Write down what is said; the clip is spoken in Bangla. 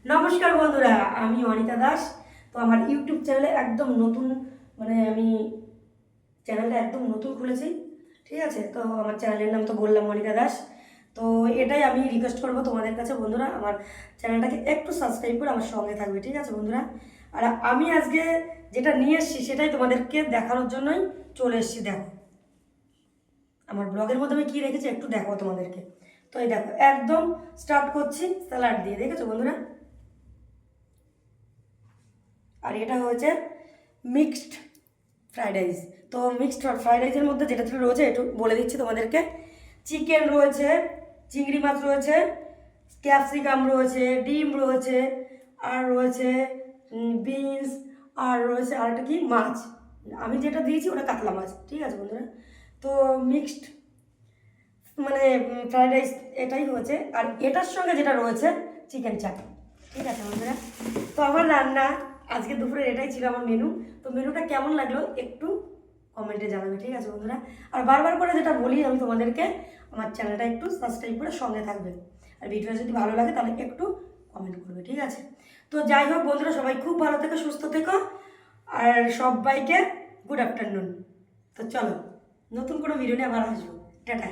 নমস্কার বন্ধুরা, আমি অনিতা দাস। তো আমার ইউটিউব চ্যানেলে একদম নতুন, আমি চ্যানেলটা একদম নতুন খুলেছি। ঠিক আছে, তো আমার চ্যানেলের নাম তো বললাম অনিতা দাস। তো এটাই আমি রিকোয়েস্ট করবো তোমাদের কাছে বন্ধুরা, আমার চ্যানেলটাকে একটু সাবস্ক্রাইব করে আমার সঙ্গে থাকবে। ঠিক আছে বন্ধুরা, আর আমি আজকে যেটা নিয়ে এসেছি সেটাই তোমাদেরকে দেখানোর জন্যই চলে এসেছি। দেখো আমার ব্লগের মধ্যে আমি কী রেখেছি একটু দেখো তোমাদেরকে। তো এই দেখো, একদম স্টার্ট করছি স্যালাড দিয়ে। দেখেছো বন্ধুরা, আর এটা হয়েছে মিক্সড ফ্রাইড রাইস। তো মিক্সড ফ্রাইড রাইসের মধ্যে যেটা যেটা রয়েছে একটু বলে দিচ্ছি তোমাদেরকে। চিকেন রয়েছে, চিংড়ি মাছ রয়েছে, ক্যাপসিকাম রয়েছে, ডিম রয়েছে, আর রয়েছে বিনস, আর রয়েছে আরেকটা কি মাছ। আমি যেটা দিয়েছি ওটা কাতলা মাছ। ঠিক আছে বন্ধুরা, তো মিক্সড ফ্রাইড রাইস এটাই হয়েছে। আর এটার সঙ্গে যেটা রয়েছে চিকেন চাপ। ঠিক আছে বন্ধুরা, তো আমার রান্না আজকে দুপুরে এটাই ছিল আমার মেনু। তো মেনুটা কেমন লাগলো একটু কমেন্টে জানাবে। ঠিক আছে বন্ধুরা, আর বারবার করে যেটা বলি আমি তোমাদেরকে, আমার চ্যানেলটা একটু সাবস্ক্রাইব করে সঙ্গে থাকবে, আর ভিডিওটা যদি ভালো লাগে তাহলে একটু কমেন্ট করবে। ঠিক আছে, তো যাই হোক বন্ধুরা, সবাই খুব ভালো থেকো, সুস্থ থেকো, আর সবাইকে গুড আফটারনুন। তো চলো নতুন কোনো ভিডিও নিয়ে আবার আসবো। টাটা।